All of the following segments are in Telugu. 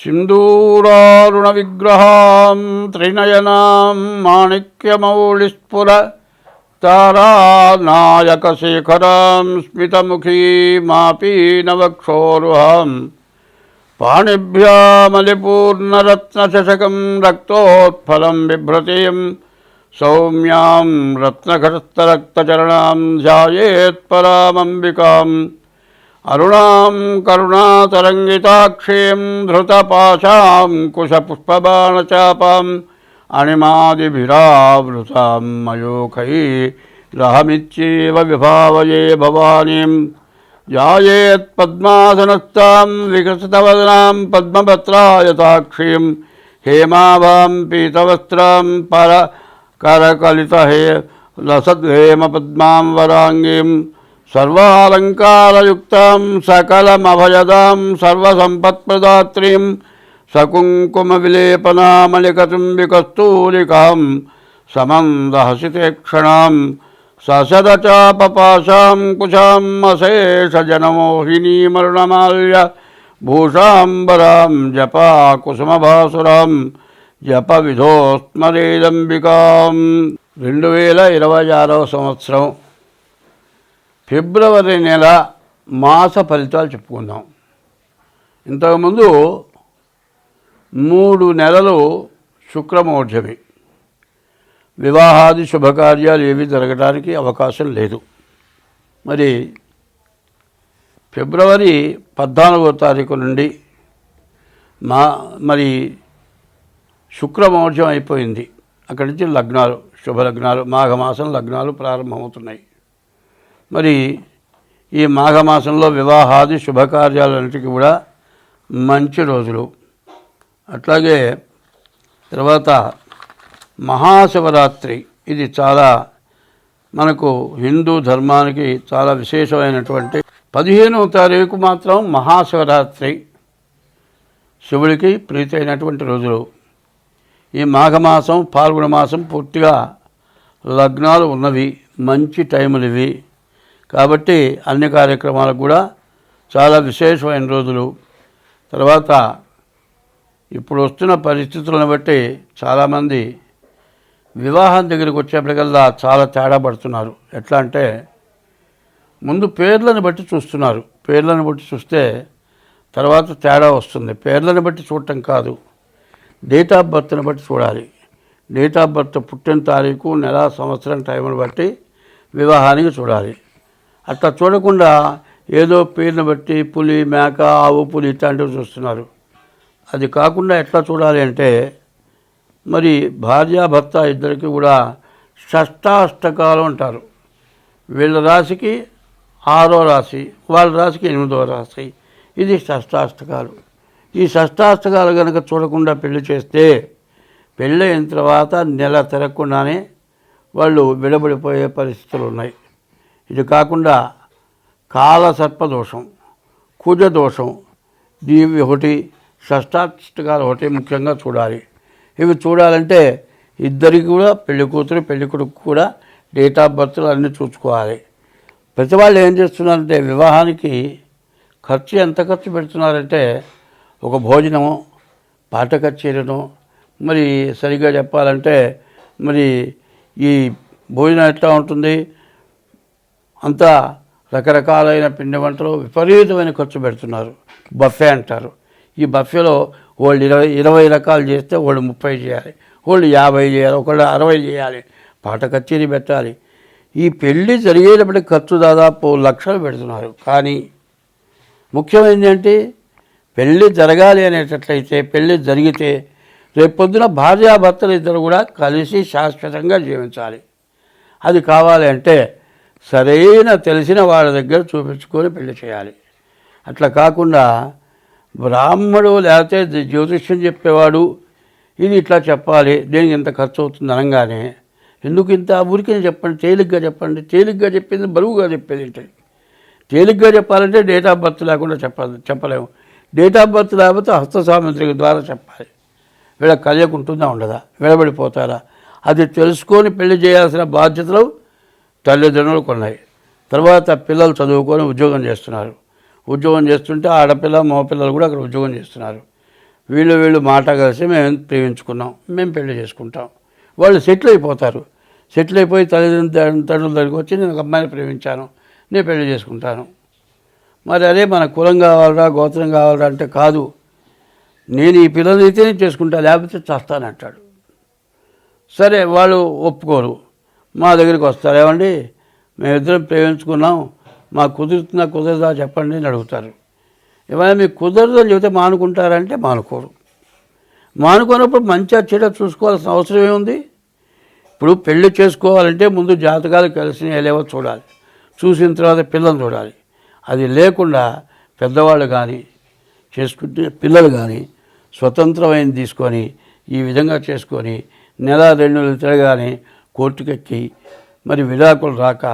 सिन्दूरारुणविग्रहां त्रिनयनां माणिक्यमौलिस्फुर तारानायकशेखरां स्मितमुखीमापीनवक्षोरुहां पाणिभ्यामलिपूर्णरत्नचषकं रक्तोत्फलं बिभ्रतीं सौम्यां रत्नघटस्थरक्तचरणां ध्यायेत्परामम्बिकाम् अरुणां करुणातरङ्गिताक्षीं धृतपाशां कुशपुष्पबाणचापाम् अणिमादिभिरावृतां मयूखैरहमित्येव विभावये भवानीं ध्यायेत्पद्मासनस्थां विकसितवदनां पद्मपत्रायताक्षीं हेमाभां पीतवस्त्रां परकरकलितहे लसद्हेमपद्मां वराङ्गीं सर्वालङ्कारयुक्तां सकलमभयदां सर्वसम्पत्प्रदात्रीं सकुङ्कुमविलेपनामलिकचुम्बिकस्तूलिकां समन्दहसितेक्षणां ससदचापपाशां कुशां अशेषजनमोहिनीमरुणमाल्य भूषाम्बरां जपाकुसुमभासुरां जपविधोस्मरेदम्बिकां 2026 సంవత్సరం ఫిబ్రవరి నెల మాస ఫలితాలు చెప్పుకుందాం. ఇంతకుముందు 3 నెలలు శుక్రమౌఢ్యమి, వివాహాది శుభకార్యాలు ఏవి జరగడానికి అవకాశం లేదు. మరి ఫిబ్రవరి 14వ తారీఖు నుండి మరి శుక్రమౌఢ్యం అయిపోయింది. అక్కడి నుంచి లగ్నాలు, శుభలగ్నాలు, మాఘమాసం లగ్నాలు ప్రారంభమవుతున్నాయి. మరి ఈ మాఘమాసంలో వివాహాది శుభకార్యాలన్నిటికీ కూడా మంచి రోజులు. అట్లాగే తర్వాత మహాశివరాత్రి, ఇది చాలా మనకు హిందూ ధర్మానికి చాలా విశేషమైనటువంటి 15వ తారీఖు మాత్రం మహాశివరాత్రి, శివుడికి ప్రీతి అయినటువంటి రోజులు. ఈ మాఘమాసం పాల్గొన మాసం పూర్తిగా లగ్నాలు ఉన్నవి, మంచి టైములు ఇవి. కాబట్టి అన్ని కార్యక్రమాలకు కూడా చాలా విశేషమైన రోజులు. తర్వాత ఇప్పుడు వస్తున్న పరిస్థితులను బట్టి చాలామంది వివాహం దగ్గరికి వచ్చేప్పటికల్లా చాలా తేడా పడుతున్నారు. ఎట్లా అంటే ముందు పేర్లను బట్టి చూస్తున్నారు. పేర్లను బట్టి చూస్తే తర్వాత తేడా వస్తుంది. పేర్లను బట్టి చూడటం కాదు, డేట్ ఆఫ్ బర్త్ని బట్టి చూడాలి. డేట్ ఆఫ్ బర్త్, పుట్టిన తారీఖు, నెల, సంవత్సరం, టైంను బట్టి వివాహానికి చూడాలి. అట్లా చూడకుండా ఏదో పేరుని బట్టి పులి, మేక, ఆవు, పులి ఇట్లాంటివి చూస్తున్నారు. అది కాకుండా ఎట్లా చూడాలి అంటే మరి భార్యాభర్త ఇద్దరికి కూడా షష్టాష్టకాలు అంటారు. వీళ్ళ రాశికి 6వ రాశి, వాళ్ళ రాశికి 8వ రాశి, ఇది షష్టాష్టకాలు. ఈ షష్టాష్టకాలు కనుక చూడకుండా పెళ్లి చేస్తే పెళ్ళి అయిన తర్వాత నెల తిరగకుండానే వాళ్ళు విడబడిపోయే పరిస్థితులు ఉన్నాయి. ఇది కాకుండా కాలసర్పదోషం, కుజదోషం, దీవి ఒకటి, షష్టాష్టకాలు ఒకటి ముఖ్యంగా చూడాలి. ఇవి చూడాలంటే ఇద్దరికి కూడా, పెళ్లి కూతురు పెళ్లి కొడుకు కూడా డేట్ ఆఫ్ బర్త్లు అన్నీ చూసుకోవాలి. ప్రతి వాళ్ళు ఏం చేస్తున్నారంటే వివాహానికి ఖర్చు ఎంత ఖర్చు పెడుతున్నారంటే ఒక భోజనము, పాట కచేరీను, మరి సరిగ్గా చెప్పాలంటే మరి ఈ భోజనం ఎట్లా ఉంటుంది, అంతా రకరకాలైన పిండి వంటలు విపరీతమైన ఖర్చు పెడుతున్నారు. బఫే అంటారు. ఈ బఫేలో వాళ్ళు 20 రకాలు చేస్తే వాళ్ళు 30 చేయాలి, వాళ్ళు 50 చేయాలి, ఒకళ్ళు 60 చేయాలి, పాట కచేరీ పెట్టాలి. ఈ పెళ్ళి జరిగేటప్పటికి ఖర్చు దాదాపు లక్షలు పెడుతున్నారు. కానీ ముఖ్యమైనది ఏంటి, పెళ్ళి జరగాలి అనేటట్లయితే, పెళ్ళి జరిగితే రేపొద్దున భార్యాభర్తలు ఇద్దరు కూడా కలిసి శాశ్వతంగా జీవించాలి. అది కావాలి అంటే సరైన తెలిసిన వాళ్ళ దగ్గర చూపించుకొని పెళ్లి చేయాలి. అట్లా కాకుండా బ్రాహ్మడు లేకపోతే జ్యోతిష్యం చెప్పేవాడు ఇది ఇట్లా చెప్పాలి, దీనికి ఇంత ఖర్చు అవుతుంది అనగానే ఎందుకు ఇంత ఊరికే చెప్పండి, తేలిగ్గా చెప్పండి. తేలిగ్గా చెప్పింది బరువుగా చెప్పేది ఏంటి? తేలిగ్గా చెప్పాలంటే డేట్ ఆఫ్ బర్త్ లేకుండా చెప్పలేము. డేట్ ఆఫ్ బర్త్ లేకపోతే హస్త సాముద్రిక ద్వారా చెప్పాలి. వీళ్ళ కలయిక ఉంటుందా ఉండదా, విడబడిపోతారా, అది తెలుసుకొని పెళ్లి చేయాల్సిన బాధ్యతలు తల్లిదండ్రులకు ఉన్నాయి. తర్వాత పిల్లలు చదువుకొని ఉద్యోగం చేస్తున్నారు. ఉద్యోగం చేస్తుంటే ఆడపిల్ల మగపిల్లలు కూడా అక్కడ ఉద్యోగం చేస్తున్నారు. వీళ్ళు మాట కలిసి మేము ప్రేమించుకున్నాం, మేము పెళ్లి చేసుకుంటాం. వాళ్ళు సెటిల్ అయిపోతారు. సెటిల్ అయిపోయి తండ్రుల దగ్గరికి వచ్చి నేను ఒక అమ్మాయిని ప్రేమించాను, నేను పెళ్లి చేసుకుంటాను. మరి అదే మన కులం కావాలరా, గోత్రం కావాలరా అంటే కాదు, నేను ఈ పిల్లలు అయితేనే చేసుకుంటా, లేకపోతే చేస్తానంటాడు. సరే వాళ్ళు ఒప్పుకోరు, మా దగ్గరికి వస్తారు. ఏమండి మేమిద్దరం ప్రేమించుకున్నాం, మాకు కుదురుతుందా కుదరదా చెప్పండి అని అడుగుతారు. ఏమైనా మీకు కుదరదని చెబితే మానుకుంటారంటే మానుకోరు. మానుకున్నప్పుడు మంచిగా చెడ్డ చూసుకోవాల్సిన అవసరం ఏముంది? ఇప్పుడు పెళ్లి చేసుకోవాలంటే ముందు జాతకాలు కలిసి లేవో చూడాలి, చూసిన తర్వాత పిల్లల్ని చూడాలి. అది లేకుండా పెద్దవాళ్ళు కానీ చేసుకుంటే పిల్లలు కానీ స్వతంత్రమైన తీసుకొని ఈ విధంగా చేసుకొని నెల 2 నెలలు తిరగానే కోర్టుకెక్కి మరి విడాకులు రాక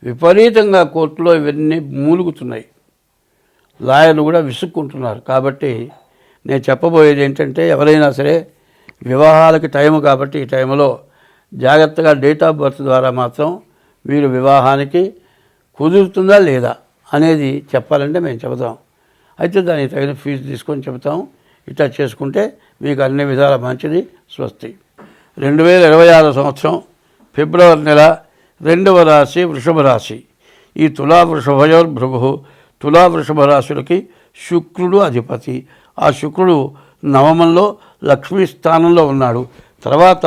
విపరీతంగా కోర్టులో ఇవన్నీ మూలుగుతున్నాయి. లాయర్లు కూడా విసుక్కుంటున్నారు. కాబట్టి నేను చెప్పబోయేది ఏంటంటే, ఎవరైనా సరే వివాహాలకి టైము కాబట్టి ఈ టైంలో జాగ్రత్తగా డేట్ ఆఫ్ బర్త్ ద్వారా మాత్రం వీరు వివాహానికి కుదురుతుందా లేదా అనేది చెప్పాలంటే మేము చెబుతాం. అయితే దానికి తగిన ఫీజు తీసుకొని చెబుతాం. ఇట్లా చేసుకుంటే మీకు అన్ని విధాల మంచిది. స్వస్తి. 2026 సంవత్సరం ఫిబ్రవరి నెల 2వ రాశి వృషభ రాశి. ఈ తులా వృషభయోర్భృగు, తులా వృషభ రాశులకి శుక్రుడు అధిపతి. ఆ శుక్రుడు నవమంలో లక్ష్మీ స్థానంలో ఉన్నాడు. తర్వాత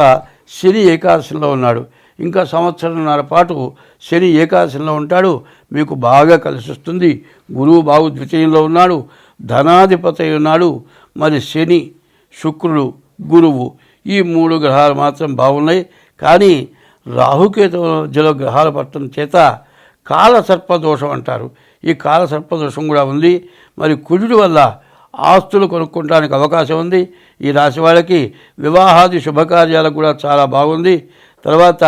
శని ఏకాదశంలో ఉన్నాడు. ఇంకా సంవత్సరంన్నర పాటు శని ఏకాదశంలో ఉంటాడు. మీకు బాగా కలిసి వస్తుంది. గురువు బాగు ద్వితీయంలో ఉన్నాడు, ధనాధిపతి ఉన్నాడు. మరి శని, శుక్రుడు, గురువు ఈ 3 గ్రహాలు మాత్రం బాగున్నాయి. కానీ రాహుకేతు మధ్యలో గ్రహాలు పట్టడం చేత కాలసర్పదోషం అంటారు. ఈ కాలసర్పదోషం కూడా ఉంది. మరి కుజుడి వల్ల ఆస్తులు కొనుక్కోవడానికి అవకాశం ఉంది. ఈ రాశి వాళ్ళకి వివాహాది శుభకార్యాలకు కూడా చాలా బాగుంది. తర్వాత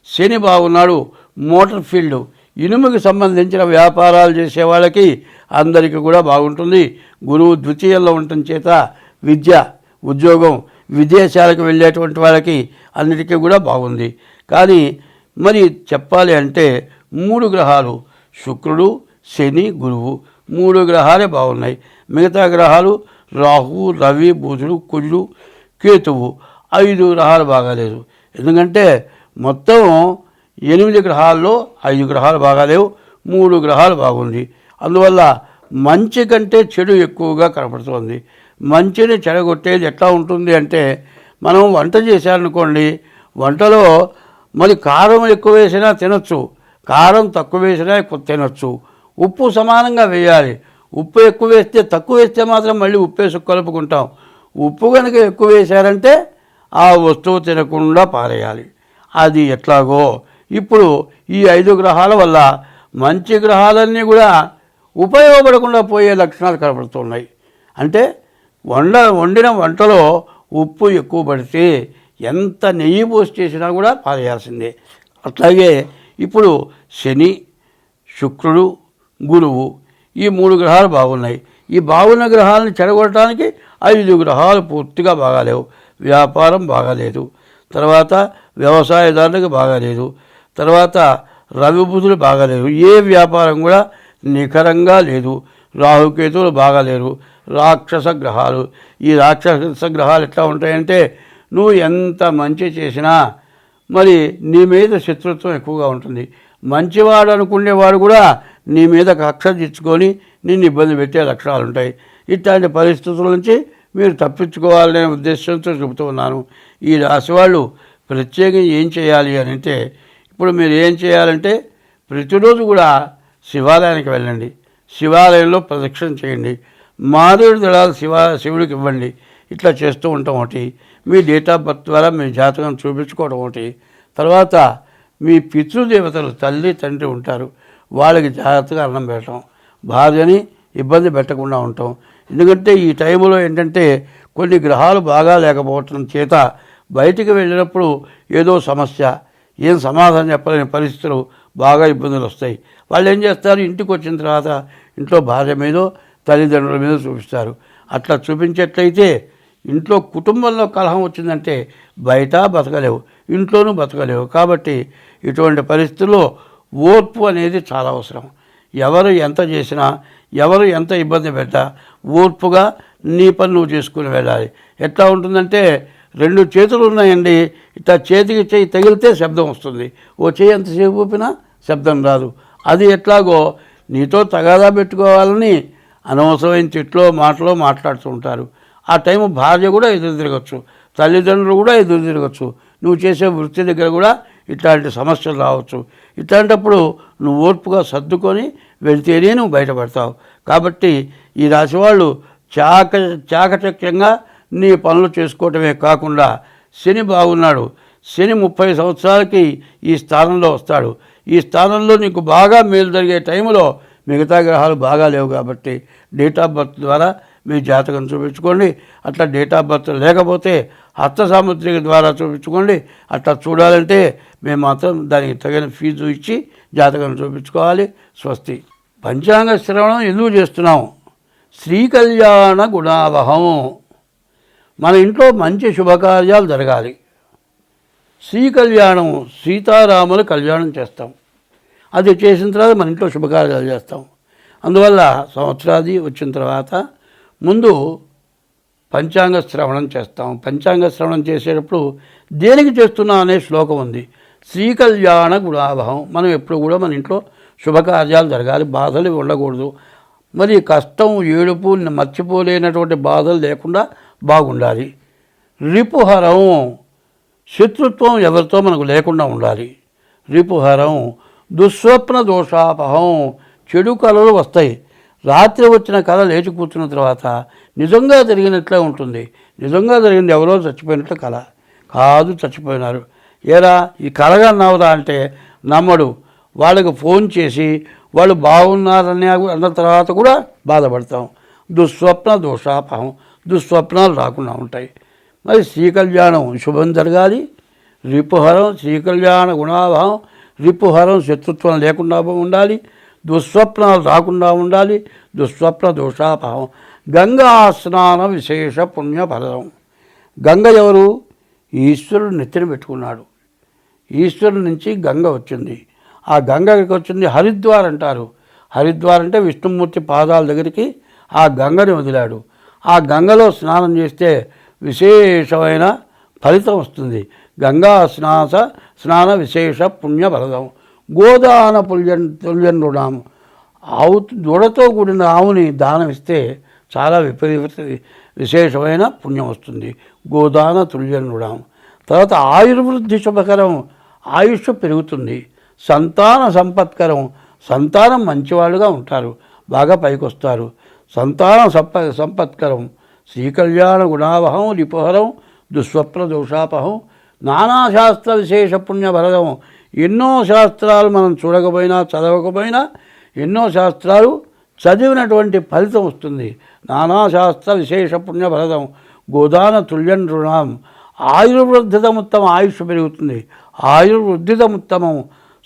శని బాగున్నాడు. మోటార్ ఫీల్డ్, ఇనుముకి సంబంధించిన వ్యాపారాలు చేసే వాళ్ళకి అందరికీ కూడా బాగుంటుంది. గురువు ద్వితీయంలో ఉండటం చేత విద్య, ఉద్యోగం, విదేశాలకు వెళ్ళేటువంటి వాళ్ళకి అన్నిటికీ కూడా బాగుంది. కానీ మరి చెప్పాలి అంటే 3 గ్రహాలు శుక్రుడు, శని, గురువు 3 గ్రహాలే బాగున్నాయి. మిగతా గ్రహాలు రాహు, రవి, బుధుడు, కుజుడు, కేతువు 5 గ్రహాలు బాగాలేదు. ఎందుకంటే మొత్తం 8 గ్రహాల్లో 5 గ్రహాలు బాగాలేవు, 3 గ్రహాలు బాగుంది. అందువల్ల మంచి కంటే చెడు ఎక్కువగా కనపడుతోంది. మంచిని చెడగొట్టేది ఎట్లా ఉంటుంది అంటే, మనం వంట చేశారనుకోండి, వంటలో మరి కారం ఎక్కువ వేసినా తినొచ్చు, కారం తక్కువ వేసినా తినొచ్చు. ఉప్పు సమానంగా వేయాలి. ఉప్పు ఎక్కువ వేస్తే, తక్కువ వేస్తే మాత్రం మళ్ళీ ఉప్పు వేసి కలుపుకుంటాం. ఉప్పు కనుక ఎక్కువ వేశారంటే ఆ వస్తువు తినకుండా పారేయాలి. అది ఎట్లాగో ఇప్పుడు ఈ 5 గ్రహాల వల్ల మంచి గ్రహాలన్నీ కూడా ఉపయోగపడకుండా పోయే లక్షణాలు కనబడుతున్నాయి. అంటే వండిన వంటలో ఉప్పు ఎక్కువ పడితే ఎంత నెయ్యి పోసి చేసినా కూడా పారేయాల్సిందే. అట్లాగే ఇప్పుడు శని, శుక్రుడు, గురువు ఈ 3 గ్రహాలు బాగున్నాయి. ఈ బాగున్న గ్రహాలను చెడగొట్టడానికి 5 గ్రహాలు పూర్తిగా బాగాలేవు. వ్యాపారం బాగాలేదు, తర్వాత వ్యవసాయదారులకు బాగాలేదు, తర్వాత రవి బుధులు బాగాలేరు. ఏ వ్యాపారం కూడా నిఖరంగా లేదు. రాహుకేతువులు బాగాలేరు. రాక్షస గ్రహాలు. ఈ రాక్షస గ్రహాలు ఎట్లా ఉంటాయంటే, నువ్వు ఎంత మంచి చేసినా మరి నీ మీద శత్రుత్వం ఎక్కువగా ఉంటుంది. మంచివాడు అనుకునేవాడు కూడా నీ మీద కక్ష తెచ్చుకొని నిన్ను ఇబ్బంది పెట్టే లక్షణాలు ఉంటాయి. ఇట్లాంటి పరిస్థితుల నుంచి మీరు తప్పించుకోవాలనే ఉద్దేశంతో చెబుతూ ఉన్నాను. ఈ రాశి వాళ్ళు ప్రత్యేకంగా ఏం చేయాలి అని అంటే, ఇప్పుడు మీరు ఏం చేయాలంటే ప్రతిరోజు కూడా శివాలయానికి వెళ్ళండి. శివాలయంలో ప్రదక్షిణ చేయండి. మారేడు దళాలు శివుడికి ఇవ్వండి. ఇట్లా చేస్తూ ఉంటాం ఒకటి. మీ డేట్ ఆఫ్ బర్త్ ద్వారా మీ జాతకం చూపించుకోవడం ఒకటి. తర్వాత మీ పితృదేవతలు తల్లి తండ్రి ఉంటారు, వాళ్ళకి జాగ్రత్తగా అన్నం పెట్టడం, భార్యని ఇబ్బంది పెట్టకుండా ఉంటాం. ఎందుకంటే ఈ టైంలో ఏంటంటే కొన్ని గ్రహాలు బాగా లేకపోవటం చేత బయటికి వెళ్ళినప్పుడు ఏదో సమస్య, ఏం సమాధానం చెప్పలేని పరిస్థితులు, బాగా ఇబ్బందులు వస్తాయి. వాళ్ళు ఏం చేస్తారు, ఇంటికి వచ్చిన తర్వాత ఇంట్లో భార్య మీదో తల్లిదండ్రుల మీద చూపిస్తారు. అట్లా చూపించేట్లయితే ఇంట్లో కుటుంబంలో కలహం వచ్చిందంటే బయట బతకలేవు, ఇంట్లోనూ బతకలేవు. కాబట్టి ఇటువంటి పరిస్థితుల్లో ఓర్పు అనేది చాలా అవసరం. ఎవరు ఎంత చేసినా, ఎవరు ఎంత ఇబ్బంది పెట్టా ఓర్పుగా నీ పని నువ్వు చేసుకుని వెళ్ళాలి. ఎట్లా ఉంటుందంటే 2 చేతులు ఉన్నాయండి, ఇట్లా చేతికి చేయి తగిలితే శబ్దం వస్తుంది, ఓ చేయి ఎంతసేపు ఊపినా శబ్దం రాదు. అది ఎట్లాగో నీతో తగాదా పెట్టుకోవాలని అనవసరమైన తిట్లో మాటలో మాట్లాడుతూ ఉంటారు. ఆ టైం భార్య కూడా ఎదురు తిరగచ్చు, తల్లిదండ్రులు కూడా ఎదురు తిరగచ్చు, నువ్వు చేసే వృత్తి దగ్గర కూడా ఇట్లాంటి సమస్యలు రావచ్చు. ఇట్లాంటప్పుడు నువ్వు ఓర్పుగా సర్దుకొని వెళ్తేనే నువ్వు బయటపడతావు. కాబట్టి ఈ రాశి వాళ్ళు చాకచక్యంగా నీ పనులు చేసుకోవటమే కాకుండా శని బాగున్నాడు. శని 30 సంవత్సరాలకి ఈ స్థానంలో వస్తాడు. ఈ స్థానంలో నీకు బాగా మేలు జరిగే టైంలో మిగతా గ్రహాలు బాగా లేవు. కాబట్టి డేట్ ఆఫ్ బర్త్ ద్వారా మీ జాతకం చూపించుకోండి. అట్లా డేట్ ఆఫ్ బర్త్ లేకపోతే హస్త సాముద్రిక ద్వారా చూపించుకోండి. అట్లా చూడాలంటే మేము మాత్రం దానికి తగిన ఫీజు ఇచ్చి జాతకం చూపించుకోవాలి. స్వస్తి. పంచాంగ శ్రవణం ఎందుకు చేస్తున్నాం? శ్రీ కళ్యాణ గుణావహం. మన ఇంట్లో మంచి శుభకార్యాలు జరగాలి. శ్రీ కళ్యాణం, సీతారాముల కళ్యాణం చేస్తాం. అది చేసిన తర్వాత మన ఇంట్లో శుభకార్యాలు చేస్తాం. అందువల్ల సంవత్సరాది వచ్చిన తర్వాత ముందు పంచాంగ శ్రవణం చేస్తాం. పంచాంగ శ్రవణం చేసేటప్పుడు దేనికి చేస్తున్నా అనే శ్లోకం ఉంది. శ్రీ కళ్యాణ గుణావహం. మనం ఎప్పుడు కూడా మన ఇంట్లో శుభకార్యాలు జరగాలి, బాధలు ఉండకూడదు. మరి కష్టం, ఏడుపు, మర్చిపోలేనటువంటి బాధలు లేకుండా బాగుండాలి. రిపుహరం, శత్రుత్వం ఎవరితో మనకు లేకుండా ఉండాలి. రిపుహరం. దుస్వప్న దోషాపహం. చెడు కళలు వస్తాయి. రాత్రి వచ్చిన కళ లేచి కూర్చున్న తర్వాత నిజంగా జరిగినట్లే ఉంటుంది. నిజంగా జరిగింది ఎవరో చచ్చిపోయినట్లు కళ కాదు, చచ్చిపోయినారు. ఏరా ఈ కళగా నవ్వరా అంటే నమ్మడు. వాళ్ళకి ఫోన్ చేసి వాళ్ళు బాగున్నారని అన్న తర్వాత కూడా బాధపడతాం. దుస్వప్న దోషాపహం. దుస్వప్నాలు రాకుండా ఉంటాయి. మరి శ్రీ కళ్యాణం శుభం జరగాలి. రిపుహరం, శ్రీ కళ్యాణ గుణాభావం. రిపుహరం, శత్రుత్వం లేకుండా ఉండాలి. దుస్వప్నాలు రాకుండా ఉండాలి. దుస్వప్న దోషాపహం. గంగా స్నాన విశేష పుణ్యఫలం. గంగ ఎవరు? ఈశ్వరుడు నెత్తిన పెట్టుకున్నాడు. ఈశ్వరుడి నుంచి గంగ వచ్చింది. ఆ గంగ ఎక్కడికి వచ్చింది? హరిద్వార్ అంటారు. హరిద్వార్ అంటే విష్ణుమూర్తి పాదాల దగ్గరికి ఆ గంగని వదిలాడు. ఆ గంగలో స్నానం చేస్తే విశేషమైన ఫలితం వస్తుంది. గంగా స్నాన విశేష పుణ్యఫలం. గోదాన తుల్యం రుణం. ఆవు దూడతో కూడిన ఆవుని దానం ఇస్తే చాలా విశేషమైన పుణ్యం వస్తుంది. గోదాన తుల్యం రుణం. తర్వాత ఆయుర్వృద్ధి శుభకరం. ఆయుష్ పెరుగుతుంది. సంతాన సంపత్కరం. సంతానం మంచివాళ్ళుగా ఉంటారు, బాగా పైకొస్తారు. సంతాన సంపత్కరం. శ్రీకళ్యాణ గుణావహం. రిపుహరం. దుస్వప్న దోషాపహం. నానాశాస్త్ర విశేష పుణ్యఫలం. ఎన్నో శాస్త్రాలు మనం చూడకపోయినా చదవకపోయినా ఎన్నో శాస్త్రాలు చదివినటువంటి ఫలితం వస్తుంది. నానాశాస్త్ర విశేష పుణ్యఫలం. గోదాన తుల్యం రుణం. ఆయుర్వృద్ధితముత్తమం. ఆయుష్ పెరుగుతుంది. ఆయుర్వృద్ధితముత్తమం.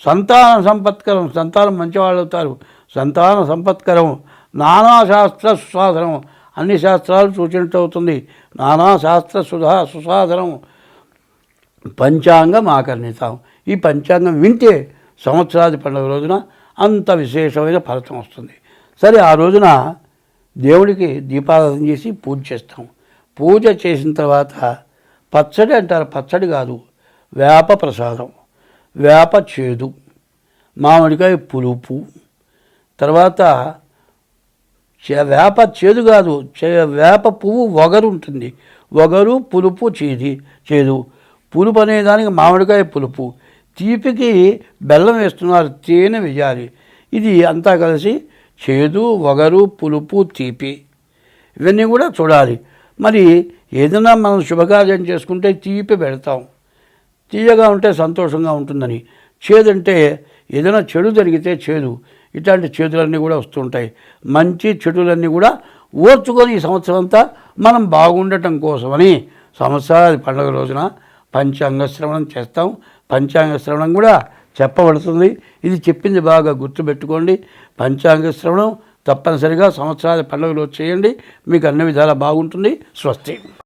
సంతాన సంపత్కరం. సంతానం మంచివాళ్ళు అవుతారు. సంతాన సంపత్కరం. నానాశాస్త్ర సుసాధనం. అన్ని శాస్త్రాలు సూచించడం అవుతుంది. నానాశాస్త్ర సుసాధనం. పంచాంగం ఆకర్ణితాం. ఈ పంచాంగం వింటే సంవత్సరాది పండుగ రోజున అంత విశేషమైన ఫలితం వస్తుంది. సరే, ఆ రోజున దేవుడికి దీపారాధన చేసి పూజ చేస్తాం. పూజ చేసిన తర్వాత పచ్చడి అంటారు. పచ్చడి కాదు, వేప ప్రసాదం. వేప చేదు, మామిడికాయ పులుపు. తర్వాత వేప చేదు కాదు, వేప పువ్వు వగరు ఉంటుంది. వగరు, పులుపు, చేదు. పులుపు అనేదానికి మామిడికాయ పులుపు. తీపికి బెల్లం వేస్తున్నారు, తేనె వేయాలి. ఇది అంతా కలిసి చేదు, వగరు, పులుపు, తీపి ఇవన్నీ కూడా చూడాలి. మరి ఏదైనా మనం శుభకార్యం చేసుకుంటే తీపి పెడతాం, తీయగా ఉంటే సంతోషంగా ఉంటుందని. చేదంటే ఏదైనా చెడు జరిగితే చేదు. ఇట్లాంటి చేతులన్నీ కూడా వస్తుంటాయి. మంచి చెడులన్నీ కూడా ఓర్చుకొని ఈ సంవత్సరం అంతా మనం బాగుండటం కోసమని సంవత్సరాది పండుగ రోజున పంచాంగ శ్రవణం చేస్తాం. పంచాంగ శ్రవణం కూడా చెప్పబడుతుంది. ఇది చెప్పింది బాగా గుర్తుపెట్టుకోండి. పంచాంగ శ్రవణం తప్పనిసరిగా సంవత్సరాది పండుగలో చేయండి. మీకు అన్ని విధాలా బాగుంటుంది. స్వస్తి.